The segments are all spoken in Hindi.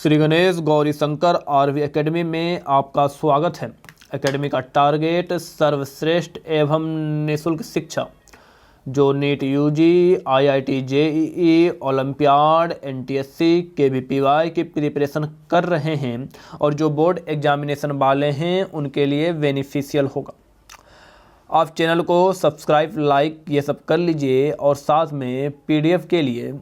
श्री गणेश गौरी शंकर आरवी एकेडमी में आपका स्वागत है। एकेडमी का टारगेट सर्वश्रेष्ठ एवं निःशुल्क शिक्षा जो NEET UG, IIT JEE, Olympiad, NTSC, KVPY की प्रिपरेशन कर रहे हैं और जो बोर्ड एग्जामिनेशन वाले हैं उनके लिए बेनिफिशियल होगा। आप चैनल को सब्सक्राइब, लाइक ये सब कर लीजिए और साथ में पीडीएफ के लिए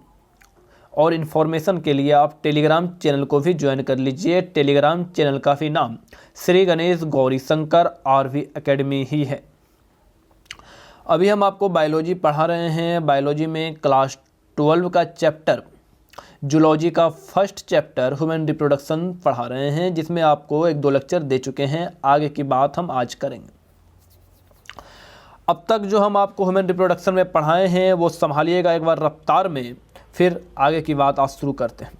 और इन्फॉर्मेशन के लिए आप टेलीग्राम चैनल को भी ज्वाइन कर लीजिए। टेलीग्राम चैनल का भी नाम श्री गणेश गौरी शंकर आरवी एकेडमी ही है। अभी हम आपको बायोलॉजी पढ़ा रहे हैं। बायोलॉजी में क्लास 12 का चैप्टर जूलॉजी का फर्स्ट चैप्टर ह्यूमन रिप्रोडक्शन पढ़ा रहे हैं, जिसमें आपको 1-2 लेक्चर दे चुके हैं। आगे की बात हम आज करेंगे। अब तक जो हम आपको ह्यूमन रिप्रोडक्शन में पढ़ाए हैं वो संभालिएगा एक बार रफ्तार में, फिर आगे की बात आज शुरू करते हैं।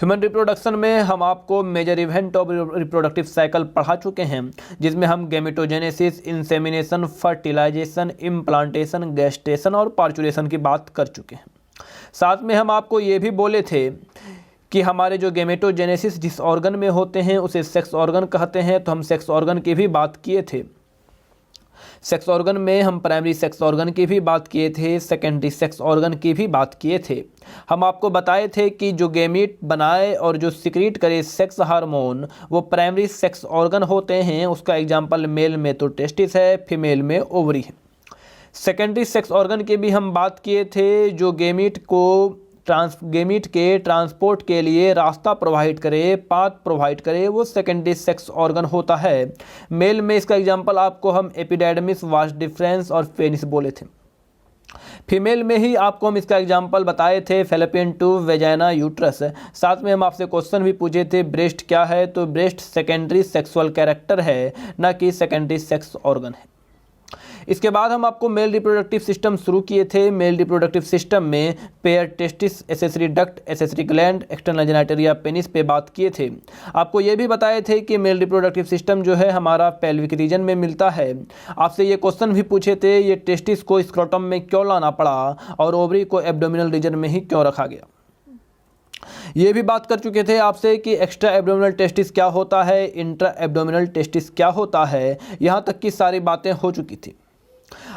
ह्यूमन रिप्रोडक्शन में हम आपको major event of reproductive cycle पढ़ा चुके हैं, जिसमें हम gametogenesis, insemination, fertilisation, implantation, gestation और पार्चुरेशन की बात कर चुके हैं। साथ में हम आपको ये भी बोले थे कि हमारे जो गैमेटोजेनेसिस जिस ऑर्गन में होते हैं उसे सेक्स ऑर्गन कहते हैं, तो हम सेक्स ऑर्गन की भी बात किए थे। सेक्स ऑर्गन में हम प्राइमरी सेक्स ऑर्गन की भी बात किए थे, सेकेंडरी सेक्स ऑर्गन की भी बात किए थे। हम आपको बताए थे कि जो गैमीट बनाए और जो सिक्रीट करे सेक्स हार्मोन वो प्राइमरी सेक्स ऑर्गन होते हैं। उसका एग्जांपल मेल में तो टेस्टिस है, फीमेल में ओवरी है। सेकेंडरी सेक्स ऑर्गन की भी हम बात किए थे, जो गैमीट के ट्रांसपोर्ट के लिए रास्ता प्रोवाइड करे, पाथ प्रोवाइड करे, वो सेकेंडरी सेक्स ऑर्गन होता है। मेल में इसका एग्जांपल आपको हम एपिडर्मिस, वास डिफरेंस और पेनिस बोले थे। फीमेल में ही आपको हम इसका एग्जांपल बताए थे, फैलोपियन ट्यूब, वेजाइना, यूट्रस। साथ में हम आपसे क्वेश्चन भी पूछे थे, ब्रेस्ट क्या है, तो ब्रेस्ट सेकेंडरी सेक्सुअल कैरेक्टर है, ना कि सेकेंडरी सेक्स ऑर्गन है। इसके बाद हम आपको मेल रिप्रोडक्टिव सिस्टम शुरू किए थे। मेल रिप्रोडक्टिव सिस्टम में pair, testis, accessory duct, accessory gland, external genitalia, penis पे बात किए थे। आपको ये भी बताए थे कि मेल रिप्रोडक्टिव सिस्टम जो है हमारा पेल्विक रीजन में मिलता है। आपसे ये क्वेश्चन भी पूछे थे, ये टेस्टिस को स्क्रोटम में क्यों लाना पड़ा और ओवरी को एब्डोमिनल रीजन में ही क्यों रखा गया। ये भी बात कर चुके थे आपसे कि एक्स्ट्रा एब्डोमिनल टेस्टिस क्या होता है, इंट्रा एब्डोमिनल टेस्टिस क्या होता है। यहाँ तक की सारी बातें हो चुकी थी।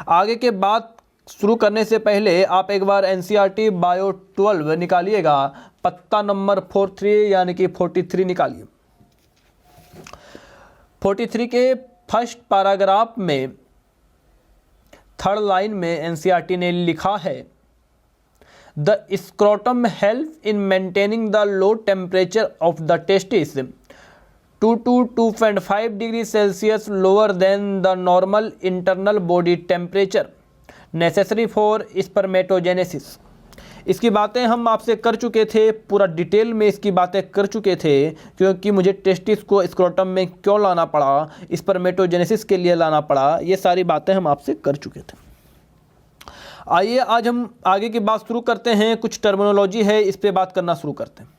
आगे के बात शुरू करने से पहले आप एक बार एनसीईआरटी बायो 12 निकालिएगा, पत्ता नंबर 43 यानी कि 43 निकालिए। 43 के फर्स्ट पैराग्राफ में 3rd लाइन में एनसीईआरटी ने लिखा है, the scrotum help in maintaining the low temperature of the testis 2 to 2.5 degree Celsius lower than the normal internal body temperature necessary for spermatogenesis. इसकी बातें हम आपसे कर चुके थे, पूरा डिटेल में इसकी बातें कर चुके थे, क्योंकि मुझे टेस्टिस को स्क्रोटम में क्यों लाना पड़ा, स्पर्मेटोजेनेसिस के लिए लाना पड़ा, ये सारी बातें हम आपसे कर चुके थे। आइए आज हम आगे की बात शुरू करते हैं। कुछ टर्मिनोलॉजी है, इस पे बात करना शुरू करते हैं।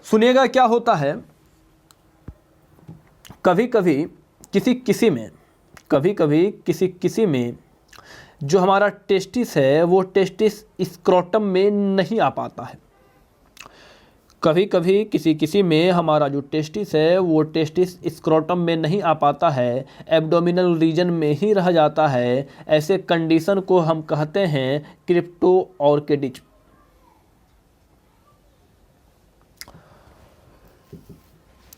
सुनिएगा क्या होता है, कभी कभी किसी में जो हमारा टेस्टिस है वो टेस्टिस स्क्रोटम में नहीं आ पाता है। कभी कभी किसी में हमारा जो टेस्टिस है वो टेस्टिस स्क्रोटम में नहीं आ पाता है, एब्डोमिनल रीजन में ही रह जाता है। ऐसे कंडीशन को हम कहते हैं क्रिप्टो ऑर्किडिज।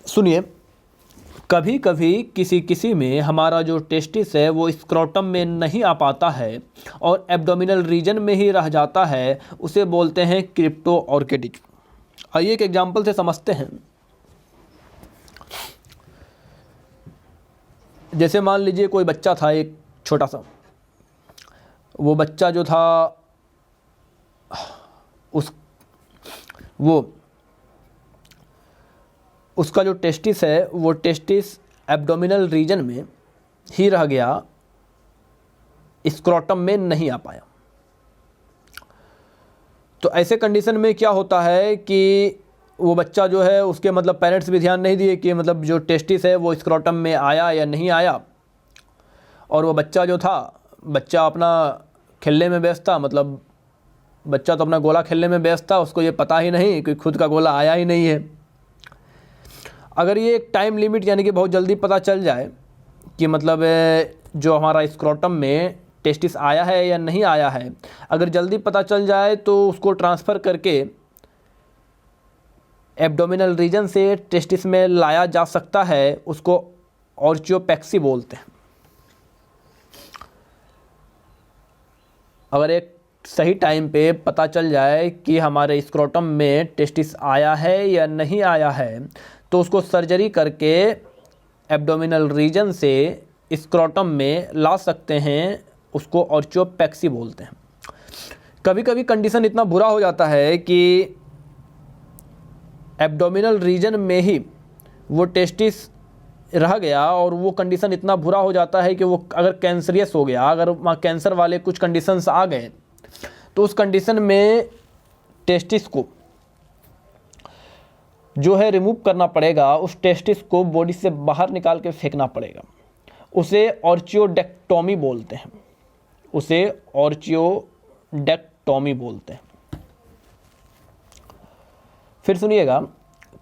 सुनिए, कभी कभी किसी में हमारा जो टेस्टिस है वो स्क्रोटम में नहीं आ पाता है और एब्डोमिनल रीजन में ही रह जाता है, उसे बोलते हैं क्रिप्टो ऑर्किडिज। आइए एक एग्जांपल से समझते हैं। जैसे मान लीजिए कोई बच्चा था, एक छोटा सा, वो बच्चा जो था उसका जो टेस्टिस है वो टेस्टिस एब्डोमिनल रीजन में ही रह गया, स्क्रोटम में नहीं आ पाया। तो ऐसे कंडीशन में क्या होता है कि वो बच्चा जो है उसके मतलब पेरेंट्स भी ध्यान नहीं दिए कि मतलब जो टेस्टिस है वो स्क्रोटम में आया या नहीं आया, और वो बच्चा जो था, बच्चा अपना खेलने में व्यस्त था, मतलब बच्चा तो अपना गोला खेलने में व्यस्त था, उसको ये पता ही नहीं कि खुद का गोला आया ही नहीं है। अगर ये एक टाइम लिमिट यानी कि बहुत जल्दी पता चल जाए कि मतलब जो हमारा स्क्रोटम में टेस्टिस आया है या नहीं आया है, अगर जल्दी पता चल जाए तो उसको ट्रांसफ़र करके एब्डोमिनल रीजन से टेस्टिस में लाया जा सकता है, उसको ऑर्चियोपेक्सी बोलते हैं। अगर एक सही टाइम पे पता चल जाए कि हमारे स्क्रोटम में टेस्टिस आया है या नहीं आया है, तो उसको सर्जरी करके एब्डोमिनल रीजन से स्क्रोटम में ला सकते हैं, उसको ऑर्चियोपेक्सी बोलते हैं। कभी कभी कंडीशन इतना बुरा हो जाता है कि एब्डोमिनल रीजन में ही वो टेस्टिस रह गया और वो कंडीशन इतना बुरा हो जाता है कि वो अगर कैंसरियस हो गया, अगर वहाँ कैंसर वाले कुछ कंडीशंस आ गए, तो उस कंडीशन में टेस्टिस को जो है रिमूव करना पड़ेगा, उस टेस्टिस को बॉडी से बाहर निकाल के फेंकना पड़ेगा। उसे ऑर्चियोडेक्टोमी बोलते हैं, उसे ऑर्चियोडेक्टोमी बोलते हैं। फिर सुनिएगा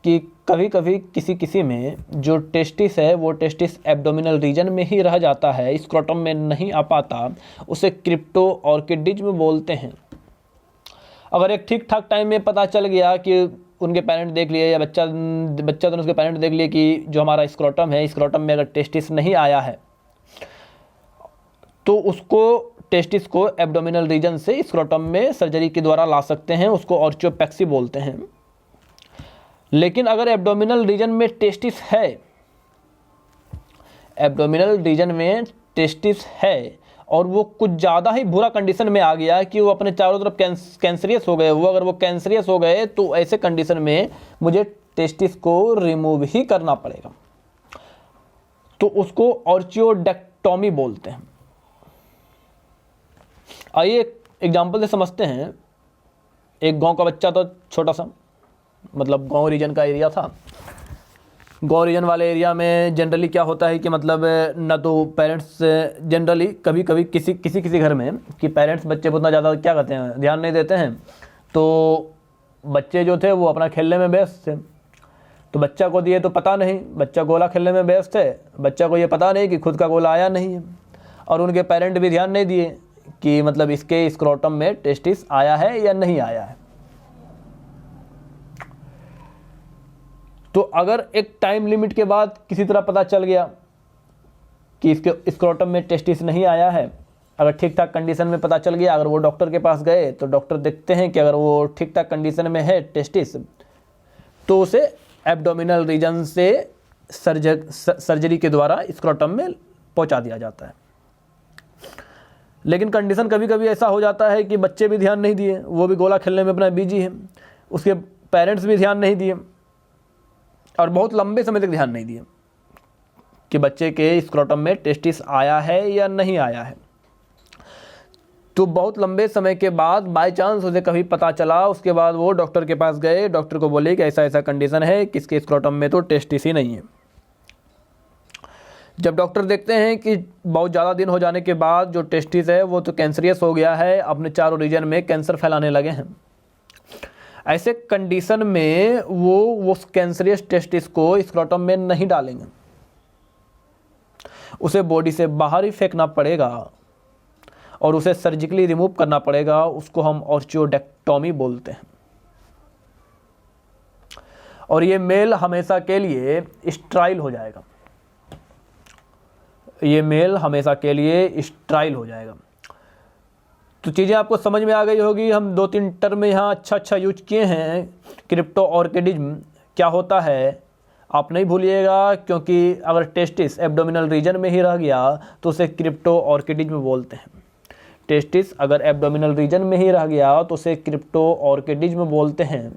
कि कभी कभी किसी में जो टेस्टिस है वो टेस्टिस एब्डोमिनल रीजन में ही रह जाता है, स्क्रोटम में नहीं आ पाता, उसे क्रिप्टो ऑर्किडिज्म बोलते हैं। अगर एक ठीक ठाक टाइम में पता चल गया कि उनके पेरेंट देख लिए या बच्चा तो उसके पेरेंट देख लिए कि जो हमारा स्क्रोटम है, स्क्रोटम में अगर टेस्टिस नहीं आया है तो उसको टेस्टिस को एब्डोमिनल रीजन से स्क्रोटम में सर्जरी के द्वारा ला सकते हैं, उसको ऑर्चियोपेक्सी बोलते हैं। लेकिन अगर एब्डोमिनल रीजन में टेस्टिस है, एब्डोमिनल रीजन में टेस्टिस है और वो कुछ ज़्यादा ही बुरा कंडीशन में आ गया कि वो अपने चारों तरफ कैंसरियस हो गए, अगर वो कैंसरियस हो गए तो ऐसे कंडीशन में मुझे टेस्टिस को रिमूव ही करना पड़ेगा, तो उसको ऑर्चियोडेक्टोमी बोलते हैं। आइए एक एग्जाम्पल से समझते हैं। एक गांव का बच्चा था, छोटा सा, मतलब गांव रीजन का एरिया था। गांव रीजन वाले एरिया में जनरली क्या होता है कि मतलब न तो पेरेंट्स जनरली कभी कभी किसी घर में कि पेरेंट्स बच्चे को उतना ज़्यादा क्या कहते हैं ध्यान नहीं देते हैं, तो बच्चे जो थे वो अपना खेलने में व्यस्त थे। तो बच्चा को दिए तो पता नहीं, बच्चा गोला खेलने में व्यस्त है, बच्चा को ये पता नहीं कि खुद का गोला आया नहीं है, और उनके पेरेंट भी ध्यान नहीं दिए कि मतलब इसके स्क्रोटम में टेस्टिस आया है या नहीं आया है। तो अगर एक टाइम लिमिट के बाद किसी तरह पता चल गया कि इसके स्क्रोटम में टेस्टिस नहीं आया है, अगर ठीक ठाक कंडीशन में पता चल गया, अगर वो डॉक्टर के पास गए तो डॉक्टर देखते हैं कि अगर वो ठीक ठाक कंडीशन में है टेस्टिस, तो उसे एब्डोमिनल रीजन से सर्जरी के द्वारा स्क्रोटम में पहुंचा दिया जाता है। लेकिन कंडीशन कभी कभी ऐसा हो जाता है कि बच्चे भी ध्यान नहीं दिए, वो भी गोला खेलने में अपना बिजी है, उसके पेरेंट्स भी ध्यान नहीं दिए और बहुत लंबे समय तक ध्यान नहीं दिए कि बच्चे के स्क्रोटम में टेस्टिस आया है या नहीं आया है। तो बहुत लंबे समय के बाद बाय चांस उसे कभी पता चला, उसके बाद वो डॉक्टर के पास गए, डॉक्टर को बोले कि ऐसा ऐसा कंडीशन है, किसके स्क्रोटम में तो टेस्टिस ही नहीं है। जब डॉक्टर देखते हैं कि बहुत ज़्यादा दिन हो जाने के बाद जो टेस्टिस है वो तो कैंसरियस हो गया है, अपने चारों रीजन में कैंसर फैलाने लगे हैं, ऐसे कंडीशन में वो कैंसरियस टेस्टिस को स्क्रोटम में नहीं डालेंगे, उसे बॉडी से बाहर ही फेंकना पड़ेगा और उसे सर्जिकली रिमूव करना पड़ेगा। उसको हम ऑर्चियोडेक्टोमी बोलते हैं। और ये मेल हमेशा के लिए स्टराइल हो जाएगा, ये मेल हमेशा के लिए स्टराइल हो जाएगा। तो चीज़ें आपको समझ में आ गई होगी। हम 2-3 टर्म यहाँ अच्छा यूज किए हैं। क्रिप्टो ऑर्किडिज्म क्या होता है आप नहीं भूलिएगा, क्योंकि अगर टेस्टिस एब्डोमिनल रीजन में ही रह गया तो उसे क्रिप्टो ऑर्किडिज्म बोलते हैं। टेस्टिस अगर एब्डोमिनल रीजन में ही रह गया तो उसे क्रिप्टो ऑर्किडिज्म बोलते हैं।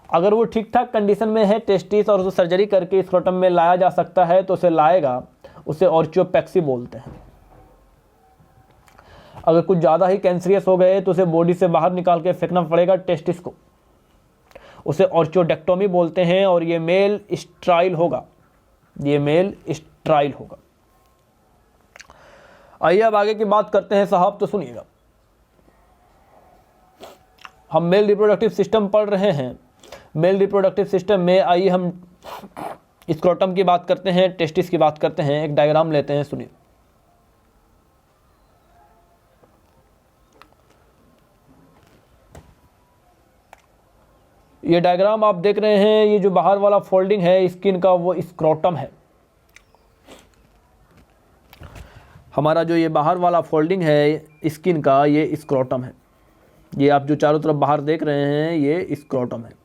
अगर वो ठीक ठाक कंडीशन में है टेस्टिस और उसे सर्जरी करके स्क्रोटम में लाया जा सकता है तो उसे लाएगा, उसे ऑर्चियोपेक्सी बोलते हैं। अगर कुछ ज़्यादा ही कैंसरियस हो गए तो उसे बॉडी से बाहर निकाल के फेंकना पड़ेगा टेस्टिस को, उसे ऑर्चियोडेक्टोमी बोलते हैं। और ये मेल स्टराइल होगा, ये मेल स्टराइल होगा। आइए अब आगे की बात करते हैं साहब, तो सुनिएगा। हम मेल रिप्रोडक्टिव सिस्टम पढ़ रहे हैं। मेल रिप्रोडक्टिव सिस्टम में आइए हम स्क्रोटम की बात करते हैं, टेस्टिस की बात करते हैं। एक डायग्राम लेते हैं, सुनिए। ये डायग्राम आप देख रहे हैं, ये जो बाहर वाला फोल्डिंग है स्किन का वो स्क्रोटम है। हमारा जो ये बाहर वाला फोल्डिंग है स्किन का ये स्क्रोटम है। ये आप जो चारों तरफ बाहर देख रहे हैं ये स्क्रोटम है।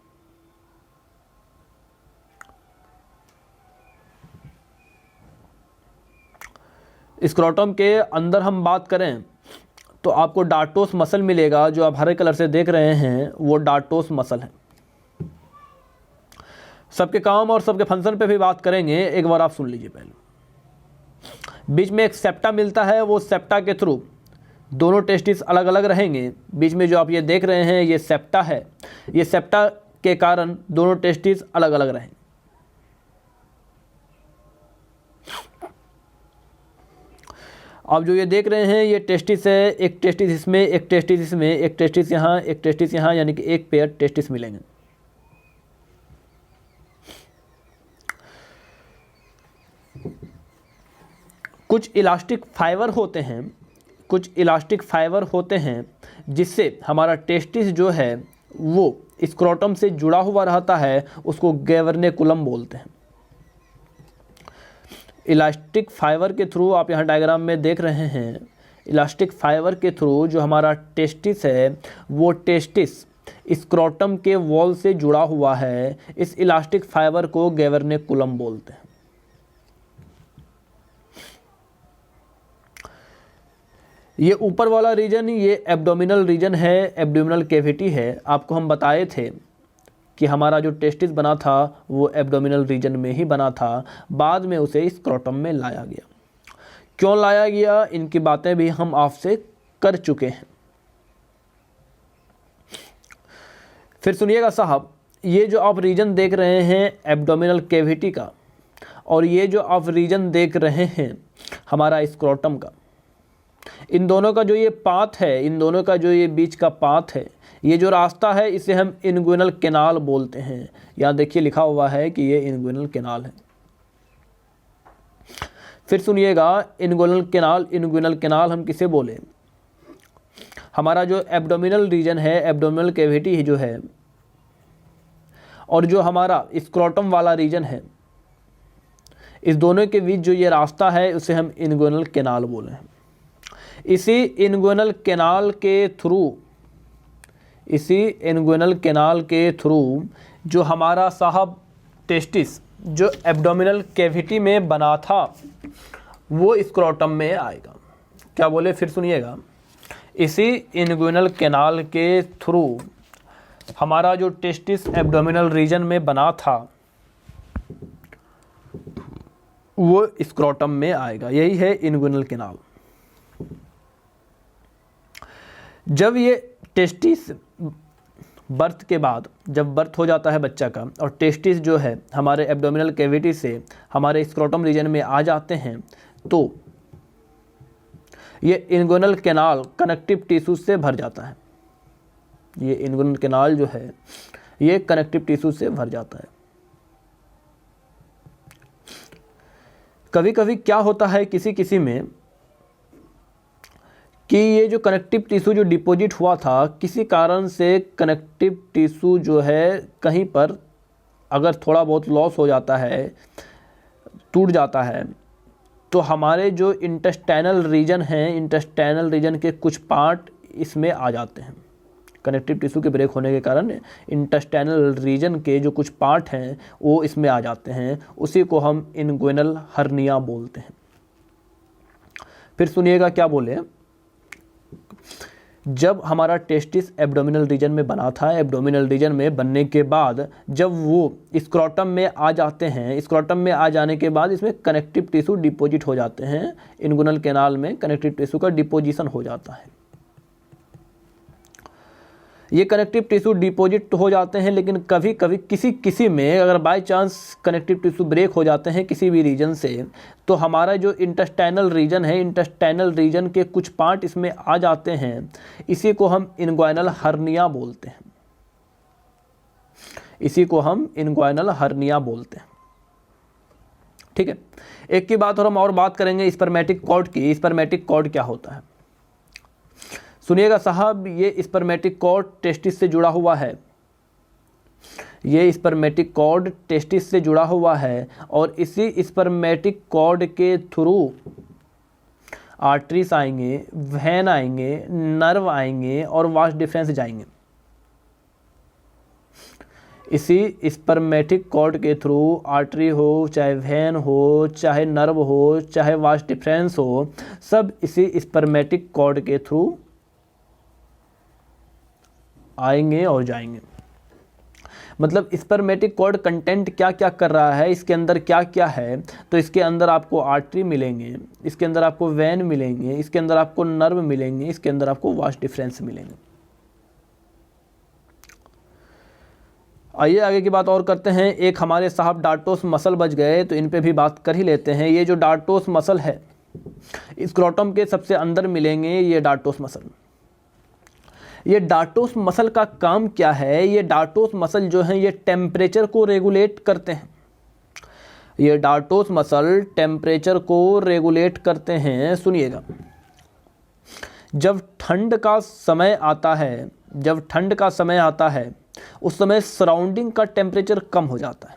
स्क्रोटम के अंदर हम बात करें तो आपको डार्टोस मसल मिलेगा। जो आप हरे कलर से देख रहे हैं वो डार्टोस मसल है। सबके काम और सबके फंक्शन पे भी बात करेंगे, एक बार आप सुन लीजिए। पहले बीच में एक सेप्टा मिलता है, वो सेप्टा के थ्रू दोनों टेस्टिस अलग अलग रहेंगे। बीच में जो आप ये देख रहे हैं ये सेप्टा है। ये सेप्टा के कारण दोनों टेस्टिस अलग अलग रहेंगे। आप जो ये देख रहे हैं ये टेस्टिस है, एक टेस्टिस इसमें, एक टेस्टिस इसमें, एक टेस्टिस यहाँ, एक टेस्टिस यहाँ, यानी कि एक पेयर टेस्टिस मिलेंगे। कुछ इलास्टिक फाइबर होते हैं, कुछ इलास्टिक फाइबर होते हैं जिससे हमारा टेस्टिस जो है वो स्क्रोटम से जुड़ा हुआ रहता है, उसको गैवर्नेकुलम बोलते हैं। इलास्टिक फाइबर के थ्रू आप यहाँ डायग्राम में देख रहे हैं, इलास्टिक फाइबर के थ्रू जो हमारा टेस्टिस है वो टेस्टिस स्क्रोटम के वॉल से जुड़ा हुआ है। इस इलास्टिक फाइबर को गैवर्नेकुलम बोलते हैं। ये ऊपर वाला रीजन ये एब्डोमिनल रीजन है, एब्डोमिनल कैविटी है। आपको हम बताए थे कि हमारा जो टेस्टिस बना था वो एब्डोमिनल रीजन में ही बना था, बाद में उसे स्क्रोटम में लाया गया। क्यों लाया गया इनकी बातें भी हम आपसे कर चुके हैं। फिर सुनिएगा साहब, ये जो आप रीजन देख रहे हैं एब्डोमिनल कैविटी का, और ये जो आप रीजन देख रहे हैं हमारा स्क्रोटम का, इन दोनों का जो ये पाथ है, इन दोनों का जो ये बीच का पाथ है, ये जो रास्ता है इसे हम इनग्विनल कैनाल बोलते हैं। यहाँ देखिए लिखा हुआ है कि ये इनग्विनल कैनाल है। फिर सुनिएगा, इनग्विनल कैनाल हम किसे बोले? हमारा जो एब्डोमिनल रीजन है, एब्डोमिनल कैविटी जो है, और जो हमारा स्क्रोटम वाला रीजन है, इस दोनों के बीच जो ये रास्ता है उसे हम इनग्विनल कैनाल बोले हैं। इसी इनग्विनल कैनाल के थ्रू जो हमारा साहब टेस्टिस जो एब्डोमिनल कैविटी में बना था वो स्क्रोटम में आएगा। क्या बोले? फिर सुनिएगा, इसी इनग्विनल कैनाल के थ्रू हमारा जो टेस्टिस एब्डोमिनल रीजन में बना था वो स्क्रोटम में आएगा। यही है इनग्विनल कैनाल। जब ये टेस्टिस बर्थ के बाद, जब बर्थ हो जाता है बच्चा का और टेस्टिस जो है हमारे एब्डोमिनल कैविटी से हमारे स्क्रोटम रीजन में आ जाते हैं, तो ये इनग्विनल कैनाल कनेक्टिव टिश्यू से भर जाता है। ये इनग्विनल कैनाल जो है ये कनेक्टिव टिश्यू से भर जाता है। कभी कभी क्या होता है किसी में कि ये जो कनेक्टिव टिश्यू जो डिपॉजिट हुआ था, किसी कारण से कनेक्टिव टिश्यू जो है कहीं पर अगर थोड़ा बहुत लॉस हो जाता है, टूट जाता है, तो हमारे जो इंटेस्टाइनल रीजन हैं, इंटेस्टाइनल रीजन के कुछ पार्ट इसमें आ जाते हैं। कनेक्टिव टिश्यू के ब्रेक होने के कारण इंटेस्टाइनल रीजन के जो कुछ पार्ट हैं वो इसमें आ जाते हैं। उसी को हम इनग्विनल हर्निया बोलते हैं। फिर सुनिएगा क्या बोले, जब हमारा टेस्टिस एब्डोमिनल रीजन में बना था, एब्डोमिनल रीजन में बनने के बाद जब वो स्क्रोटम में आ जाते हैं, स्क्रोटम में आ जाने के बाद इसमें कनेक्टिव टिश्यू डिपॉजिट हो जाते हैं। इनग्विनल कैनाल में कनेक्टिव टिश्यू का डिपोजिशन हो जाता है। ये कनेक्टिव टिश्यू डिपॉजिट हो जाते हैं, लेकिन कभी कभी किसी में अगर by chance connective tissue break हो जाते हैं किसी भी रीजन से, तो हमारा जो इंटेस्टाइनल रीजन है, इंटेस्टाइनल रीजन के कुछ पार्ट इसमें आ जाते हैं। इसी को हम इनग्वाइनल हर्निया बोलते हैं। इसी को हम इनग्वाइनल हर्निया बोलते हैं। ठीक है, एक की बात और हम और बात करेंगे स्पर्मेटिक कॉर्ड की। स्पर्मेटिक कॉर्ड क्या होता है सुनिएगा साहब। ये स्पर्मेटिक कॉर्ड टेस्टिस से जुड़ा हुआ है। ये स्पर्मेटिक कॉर्ड टेस्टिस से जुड़ा हुआ है और इसी स्पर्मेटिक कॉर्ड के थ्रू आर्टरीज आएंगे, वेन आएंगे, नर्व आएंगे और वास डिफरेंस जाएंगे। इसी स्पर्मेटिक कॉर्ड के थ्रू आर्टरी हो, चाहे वेन हो, चाहे नर्व हो, चाहे वास डिफरेंस हो, सब इसी स्पर्मेटिक कॉर्ड के थ्रू आएंगे और जाएंगे। मतलब स्पर्मेटिक कॉर्ड कंटेंट क्या क्या कर रहा है, इसके अंदर क्या क्या है, तो इसके अंदर आपको आर्टरी मिलेंगे, इसके अंदर आपको वेन मिलेंगे, इसके अंदर आपको नर्व मिलेंगे, इसके अंदर आपको वास डिफरेंस मिलेंगे। आइए आगे की बात और करते हैं। एक हमारे साहब डार्टोस मसल बच गए, तो इन पे भी बात कर ही लेते हैं। ये जो डार्टोस मसल है, स्क्रोटम के सबसे अंदर मिलेंगे ये डार्टोस मसल। ये डार्टोस मसल का काम क्या है? ये डार्टोस मसल जो है ये टेम्परेचर को रेगुलेट करते हैं। ये डार्टोस मसल टेम्परेचर को रेगुलेट करते हैं। सुनिएगा, जब ठंड का समय आता है, जब ठंड का समय आता है उस समय सराउंडिंग का टेम्परेचर कम हो जाता है।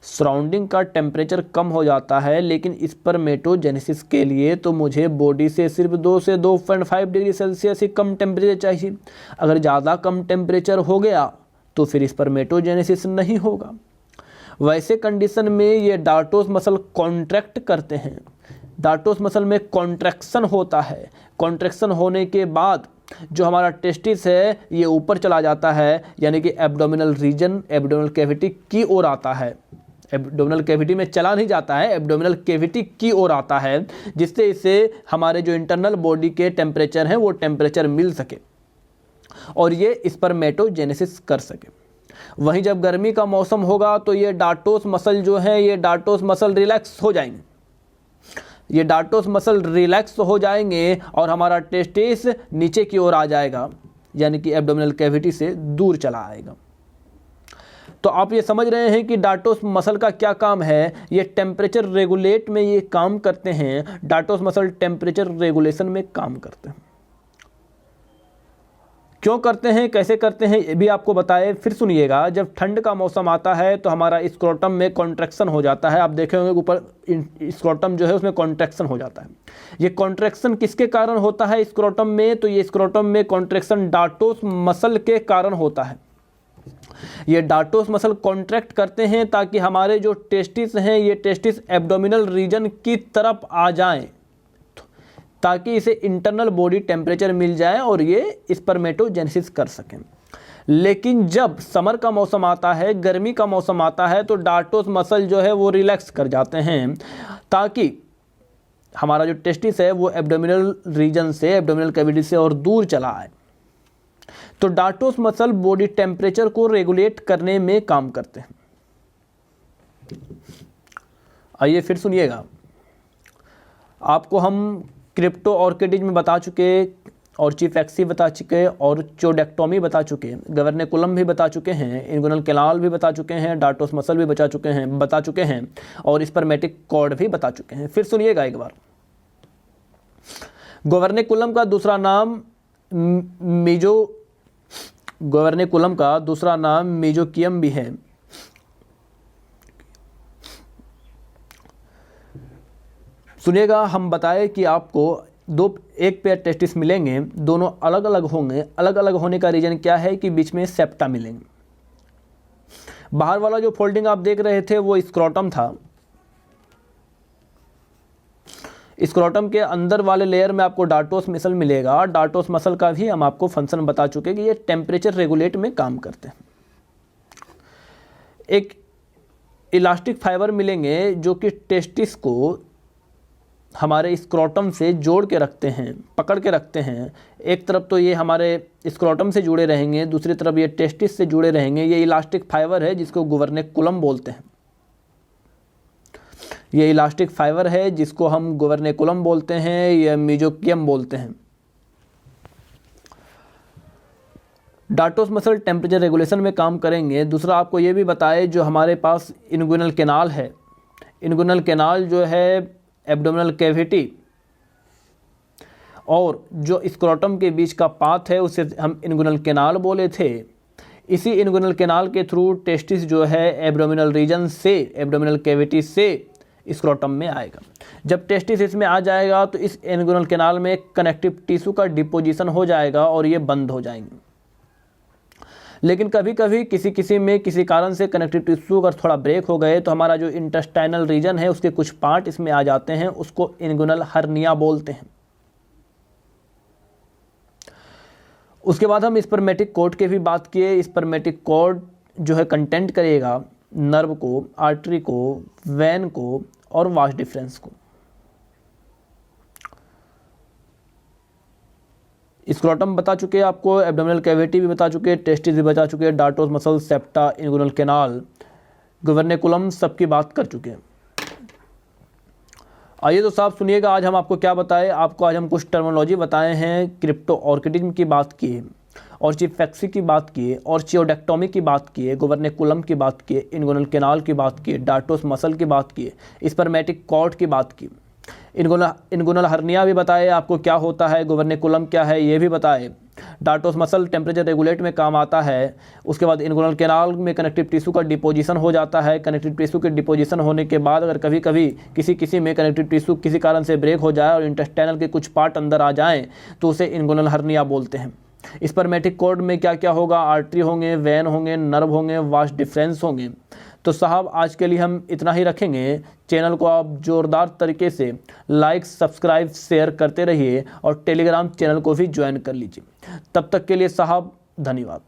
सराउंडिंग का टेम्परेचर कम हो जाता है, लेकिन स्पर्मेटोजेनेसिस के लिए तो मुझे बॉडी से सिर्फ 2 से 2.5 डिग्री सेल्सियस ही कम टेम्परेचर चाहिए। अगर ज़्यादा कम टेम्परेचर हो गया तो फिर स्पर्मेटोजेनेसिस नहीं होगा। वैसे कंडीशन में ये डार्टोस मसल कॉन्ट्रैक्ट करते हैं। डार्टोस मसल में कॉन्ट्रैक्शन होता है। कॉन्ट्रैक्शन होने के बाद जो हमारा टेस्टिस है ये ऊपर चला जाता है, यानी कि एब्डोमिनल रीजन, एब्डोमिनल कैविटी की ओर आता है। एब्डोमिनल कैविटी में चला नहीं जाता है, एब्डोमिनल कैविटी की ओर आता है, जिससे इसे हमारे जो इंटरनल बॉडी के टेम्परेचर हैं वो टेम्परेचर मिल सके और ये स्पर्मेटोजेनेसिस कर सके। वहीं जब गर्मी का मौसम होगा तो ये डार्टोस मसल जो है, ये डार्टोस मसल रिलैक्स हो जाएंगे। ये डार्टोस मसल रिलैक्स हो जाएंगे और हमारा टेस्टिस नीचे की ओर आ जाएगा, यानी कि एब्डोमिनल कैविटी से दूर चला आएगा। तो आप ये समझ रहे हैं कि डार्टोस मसल का क्या काम है। ये टेम्परेचर रेगुलेट में ये काम करते हैं। डार्टोस मसल टेम्परेचर रेगुलेशन में काम करते हैं। क्यों करते हैं, कैसे करते हैं, ये भी आपको बताए। फिर सुनिएगा, जब ठंड का मौसम आता है तो हमारा स्क्रोटम में कॉन्ट्रैक्शन हो जाता है। आप देखे होंगे ऊपर स्क्रोटम जो है उसमें कॉन्ट्रैक्शन हो जाता है। ये कॉन्ट्रैक्शन किसके कारण होता है स्क्रोटम में? तो ये स्क्रोटम में कॉन्ट्रैक्शन डार्टोस मसल के कारण होता है। ये डार्टोस मसल कॉन्ट्रैक्ट करते हैं ताकि हमारे जो टेस्टिस हैं ये टेस्टिस एब्डोमिनल रीजन की तरफ आ जाएं, ताकि इसे इंटरनल बॉडी टेम्परेचर मिल जाए और ये स्पर्मेटोजेनेसिस कर सकें। लेकिन जब समर का मौसम आता है, गर्मी का मौसम आता है, तो डार्टोस मसल जो है वो रिलैक्स कर जाते हैं, ताकि हमारा जो टेस्टिस है वो एब्डोमिनल रीजन से, एब्डोमिनल कैविटी से और दूर चला आए। तो डार्टोस मसल बॉडी टेम्परेचर को रेगुलेट करने में काम करते हैं। आइए फिर सुनिएगा, आपको हम क्रिप्टो ऑर्किडिज में बता चुके और चीफेक्सी बता चुके और चोडेक्टोमी बता चुके, गवर्नेकुलम भी बता चुके हैं, इंगुइनल कैनाल भी बता चुके हैं, डार्टोस मसल भी बता चुके हैं और स्पर्मेटिक कॉर्ड भी बता चुके हैं। फिर सुनिएगा एक बार, गवर्नेकुलम का दूसरा नाम गवर्नेकुलम का दूसरा नाम मेजोकियम भी है। सुनिएगा, हम बताए कि आपको एक पेयर टेस्टिस मिलेंगे, दोनों अलग अलग होंगे। अलग अलग होने का रीजन क्या है कि बीच में सेप्टा मिलेंगे। बाहर वाला जो फोल्डिंग आप देख रहे थे वो स्क्रोटम था। स्क्रोटम के अंदर वाले लेयर में आपको डार्टोस मसल मिलेगा। डार्टोस मसल का भी हम आपको फंक्शन बता चुके कि ये टेम्परेचर रेगुलेट में काम करते हैं। एक इलास्टिक फाइबर मिलेंगे जो कि टेस्टिस को हमारे स्क्रोटम से जोड़ के रखते हैं, पकड़ के रखते हैं। एक तरफ तो ये हमारे स्क्रोटम से जुड़े रहेंगे, दूसरी तरफ ये टेस्टिस से जुड़े रहेंगे। ये इलास्टिक फाइबर है जिसको गुबर्नेकुलम बोलते हैं। ये इलास्टिक फाइबर है जिसको हम गुबर्नेकुलम बोलते हैं या मेजोकियम बोलते हैं। डार्टोस मसल टेम्परेचर रेगुलेशन में काम करेंगे। दूसरा आपको ये भी बताए, जो हमारे पास इन्गुइनल कैनाल है, इन्गुइनल कैनाल जो है एब्डोमिनल कैविटी और जो स्क्रोटम के बीच का पाथ है उसे हम इन्गुइनल कैनाल बोले थे। इसी इन्गुइनल कैनाल के थ्रू टेस्टिस जो है एब्डोमिनल रीजन से, एब्डोमिनल कैविटी से स्क्रोटम में आएगा। जब टेस्टिस इसमें आ जाएगा तो इस इन्गुइनल कैनाल में कनेक्टिव टिश्यू का डिपोजिशन हो जाएगा और ये बंद हो जाएंगे। लेकिन कभी कभी किसी में किसी कारण से कनेक्टिव टिश्यू अगर थोड़ा ब्रेक हो गए तो हमारा जो इंटेस्टाइनल रीजन है उसके कुछ पार्ट इसमें आ जाते हैं, उसको इन्गुइनल हर्निया बोलते हैं। उसके बाद हम स्पर्मेटिक कॉर्ड के भी बात किए। स्पर्मेटिक कॉर्ड जो है कंटेंट करेगा नर्व को, आर्टरी को, वेन को और वास डिफरेंस को। स्क्रोटम बता चुके हैं आपको, एब्डोमिनल कैविटी भी बता चुके हैं, टेस्टिस भी बता चुके हैं, डार्टोस मसल, सेप्टा, इन्गुइनल कैनाल, गुबर्नेकुलम सबकी बात कर चुके हैं। आइए तो साहब सुनिएगा, आज हम आपको क्या बताएं। आपको आज हम कुछ टर्मिनोलॉजी बताए हैं। क्रिप्टो ऑर्किडिज्म की बात की है, ऑर्चिफैक्सी की बात की है, ऑर्चियोडेक्टोमी की बात की है, गुबर्नेकुलम की बात की है, इन्गुइनल कैनाल की बात की है, डार्टोस मसल की बात की है, स्पर्मेटिक कॉर्ड की बात की, इन्गुइनल हर्निया भी बताए आपको क्या होता है, गुबर्नेकुलम क्या है ये भी बताए, डार्टोस मसल टेम्परेचर रेगुलेट में काम आता है। उसके बाद इन्गुइनल कैनाल में कनेक्टिव टिश्यू का डिपोजिशन हो जाता है। कनेक्टिव टिश्यू के डिपोजिशन होने के बाद अगर कभी कभी किसी में कनेक्टिव टिश्यू किसी कारण से ब्रेक हो जाए और इंटेस्टाइनल के कुछ पार्ट अंदर आ जाएं तो उसे इन्गुइनल हर्निया बोलते हैं। स्पर्मेटिक कॉर्ड में क्या क्या होगा, आर्टरी होंगे, वेन होंगे, नर्व होंगे, वास डिफरेंस होंगे। तो साहब आज के लिए हम इतना ही रखेंगे। चैनल को आप जोरदार तरीके से लाइक, सब्सक्राइब, शेयर करते रहिए और टेलीग्राम चैनल को भी ज्वाइन कर लीजिए। तब तक के लिए साहब धन्यवाद।